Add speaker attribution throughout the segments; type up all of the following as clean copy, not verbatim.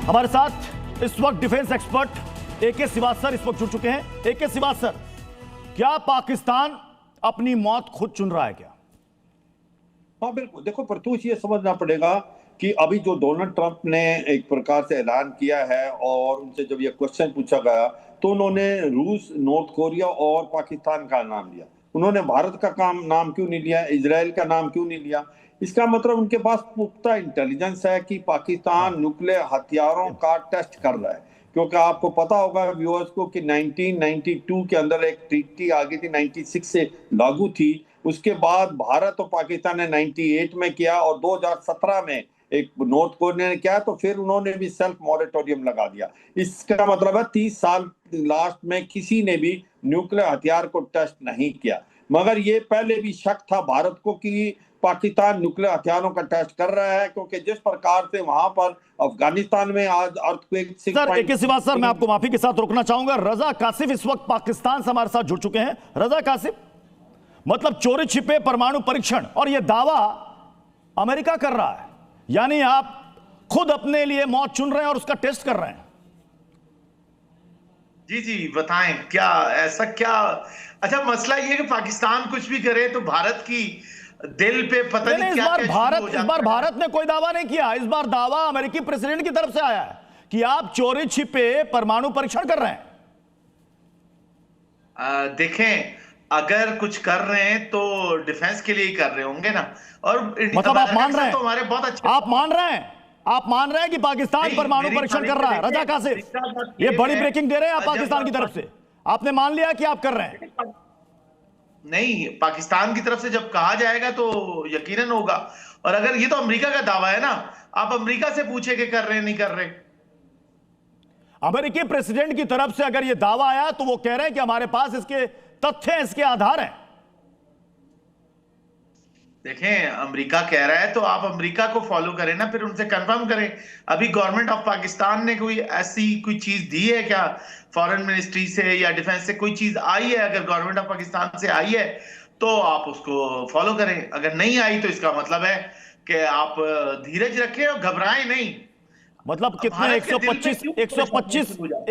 Speaker 1: हमारे साथ इस वक्त डिफेंस एक्सपर्ट एके श्रीवास्तव इस वक्त जुड़ चुके हैं। एके श्रीवास्तव, क्या पाकिस्तान अपनी मौत खुद चुन रहा है क्या?
Speaker 2: हाँ बिल्कुल। देखो प्रत्युष, ये समझना पड़ेगा कि अभी जो डोनाल्ड ट्रंप ने एक प्रकार से ऐलान किया है और उनसे जब ये क्वेश्चन पूछा गया तो उन्होंने रूस, नॉर्थ कोरिया और पाकिस्तान का नाम लिया। उन्होंने भारत का नाम क्यों नहीं लिया, इजराइल का नाम क्यों नहीं लिया? इसका मतलब उनके पास पुख्ता इंटेलिजेंस है कि पाकिस्तान न्यूक्लियर हथियारों का टेस्ट कर रहा है। क्योंकि आपको पता होगा व्यूअर्स को कि 1992 के अंदर एक ट्रीटी आ गई थी, 96 से लागू थी। उसके बाद भारत और पाकिस्तान ने 98 में किया और 2017 में एक नॉर्थ कोरिया ने किया, तो फिर उन्होंने भी सेल्फ मॉरेटोरियम लगा दिया। इसका मतलब है 30 साल लास्ट में किसी ने भी न्यूक्लियर हथियार को टेस्ट नहीं किया। मगर ये पहले भी शक था भारत को कि पाकिस्तान न्यूक्लियर हथियारों का टेस्ट कर रहा है, क्योंकि जिस प्रकार से वहां पर अफगानिस्तान में आज अर्थक्वेक
Speaker 1: सर, एक सवाल सर, मैं आपको माफी के साथ रोकना चाहूंगा। रजा कासिफ इस वक्त पाकिस्तान से हमारे साथ जुड़ चुके हैं। रजा कासिफ, मतलब चोरी छिपे परमाणु परीक्षण और यह दावा अमेरिका कर रहा है, यानी आप खुद अपने लिए मौत चुन रहे हैं और उसका टेस्ट कर रहे हैं।
Speaker 3: जी जी, बताएं क्या ऐसा क्या? अच्छा, मसला ये कि पाकिस्तान कुछ भी करे तो भारत की दिल पे पता नहीं क्या
Speaker 1: इस बार भारत ने कोई दावा नहीं किया। इस बार दावा अमेरिकी प्रेसिडेंट की तरफ से आया है कि आप चोरी छिपे परमाणु परीक्षण कर रहे हैं।
Speaker 3: देखें, अगर कुछ कर रहे हैं तो डिफेंस के लिए ही कर रहे होंगे ना। और
Speaker 1: मतलब आप मान रहे हैं,
Speaker 3: तो हमारे बहुत अच्छे,
Speaker 1: आप मान रहे हैं कि पाकिस्तान परमाणु परीक्षण कर रहा है। रजा कासिफ, ये बड़ी ब्रेकिंग दे रहे हैं आप पाकिस्तान की तरफ से। आपने मान लिया कि आप कर रहे हैं?
Speaker 3: नहीं, पाकिस्तान की तरफ से जब कहा जाएगा तो यकीनन होगा। और अगर ये तो अमेरिका का दावा है ना, आप अमेरिका से पूछे कि कर रहे हैं नहीं कर रहे।
Speaker 1: अमेरिकी प्रेसिडेंट की तरफ से अगर ये दावा आया तो वो कह रहे हैं कि हमारे पास इसके तथ्य हैं, इसके आधार हैं।
Speaker 3: देखें, अमेरिका कह रहा है तो आप अमेरिका को फॉलो करें ना, फिर उनसे कंफर्म करें। अभी गवर्नमेंट ऑफ पाकिस्तान ने कोई ऐसी कोई चीज दी है क्या? फॉरेन मिनिस्ट्री से या डिफेंस से कोई चीज आई है? अगर गवर्नमेंट ऑफ पाकिस्तान से आई है तो आप उसको फॉलो करें। अगर नहीं आई तो इसका मतलब है कि आप धीरज रखें और घबराएं नहीं।
Speaker 1: मतलब कितने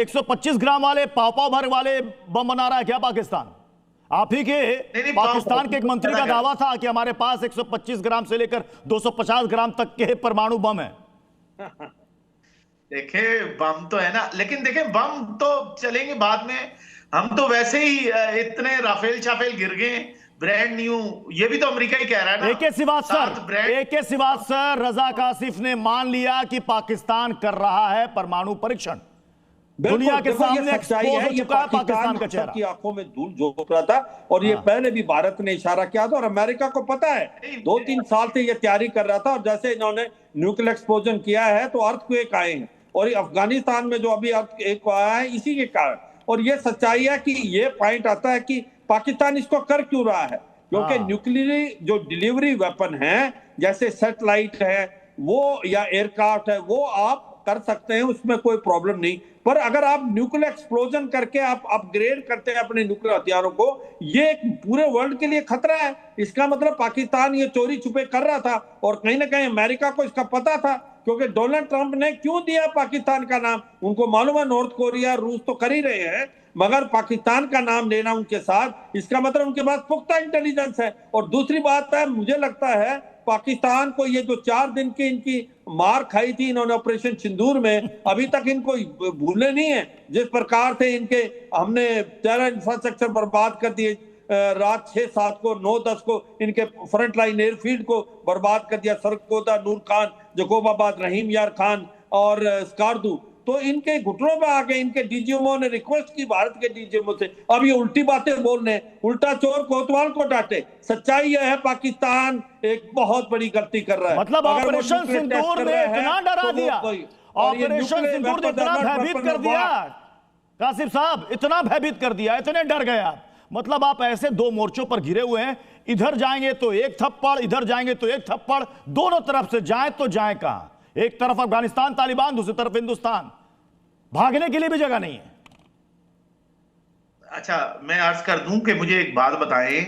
Speaker 1: 125 ग्राम वाले पाव भर वाले बम बना रहा है क्या पाकिस्तान? आप ही के पाकिस्तान के एक मंत्री का दावा था कि हमारे पास 125 ग्राम से लेकर 250 ग्राम तक के परमाणु बम है।
Speaker 3: देखे, बम तो है ना, लेकिन देखे बम तो चलेंगे बाद में। हम तो वैसे ही इतने राफेल शाफेल गिर गए ब्रांड न्यू। ये भी तो अमेरिका ही कह रहा है ना।
Speaker 1: एके श्रीवास्तव, रजा कासिफ ने मान लिया कि पाकिस्तान कर रहा है परमाणु परीक्षण। दुनिया के सामने
Speaker 2: सच्चाई है, ये पाकिस्तान का चेहरा की आंखों में धूल झोंक रहा था और ये पहले भी भारत ने इशारा किया था और अमेरिका को पता है। 2-3 साल से ये तैयारी कर रहा था और जैसे इन्होंने न्यूक्लियर एक्सप्लोजन किया है तो अर्थक्वेक आए हैं और अफगानिस्तान में जो अभी अर्थक्वेक आया है इसी के कारण। और ये सच्चाई है कि ये पॉइंट आता है कि पाकिस्तान इसको कर क्यों रहा है, क्योंकि न्यूक्लियर जो डिलीवरी वेपन है, जैसे सैटेलाइट है वो या एयरक्राफ्ट है, वो आप कर सकते हैं, उसमें कोई प्रॉब्लम नहीं। पर अगर आप न्यूक्लियर एक्सप्लोजन करके आप अपग्रेड करते हैं अपने न्यूक्लियर हथियारों को, ये एक पूरे वर्ल्ड के लिए खतरा है। इसका मतलब पाकिस्तान ये चोरी छुपे कर रहा था और कहीं ना कहीं अमेरिका को इसका पता था, क्योंकि डोनाल्ड ट्रंप ने क्यों दिया पाकिस्तान का नाम? उनको मालूम है नॉर्थ कोरिया, रूस तो कर ही रहे हैं, मगर पाकिस्तान का नाम लेना उनके साथ, इसका मतलब उनके पास पुख्ता इंटेलिजेंस है। और दूसरी बात है, मुझे लगता है पाकिस्तान को ये जो 4 दिन की इनकी मार खाई थी इन्होंने ऑपरेशन सिंदूर में, अभी तक इनको भूले नहीं है। जिस प्रकार से इनके हमने टेरर इंफ्रास्ट्रक्चर बर्बाद कर दिए, रात 6-7 को 9-10 को इनके फ्रंट लाइन एयरफील्ड को बर्बाद कर दिया, सरगोदा, नूर खान, जकोबाबाद, रहीम यार खान और स्कार्दू। तो इनके घुटनों पे आके इनके डीजीएमओ ने रिक्वेस्ट की भारत के डीजीएमओ से, अब ये उल्टी बातें बोल रहे हैं, उल्टा चोर कोतवाल को डांटे। सच्चाई यह है पाकिस्तान एक बहुत बड़ी गलती कर रहा है।
Speaker 1: मतलब ऑपरेशन सिंदूर ने इतना डरा दिया, ऑपरेशन सिंदूर ने इतना भयभीत कर दिया कासिफ साहब, इतना भयभीत कर दिया, इतने डर गए आप। मतलब आप ऐसे 2 मोर्चों पर घिरे हुए हैं, इधर जाएंगे तो एक थप्पड़, इधर जाएंगे तो एक थप्पड़, दोनों तरफ से जाए तो जाए कहां? एक तरफ अफगानिस्तान तालिबान, दूसरी तरफ हिंदुस्तान, भागने के लिए भी जगह नहीं है।
Speaker 3: अच्छा, मैं अर्ज कर दूं कि मुझे एक बात बताएं,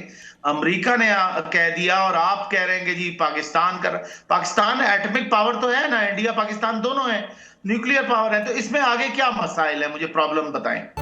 Speaker 3: अमेरिका ने कह दिया और आप कह रहे हैं कि जी पाकिस्तान एटॉमिक पावर तो है ना, इंडिया पाकिस्तान दोनों है। न्यूक्लियर पावर है, तो इसमें आगे क्या मसाइल है, मुझे प्रॉब्लम बताएं।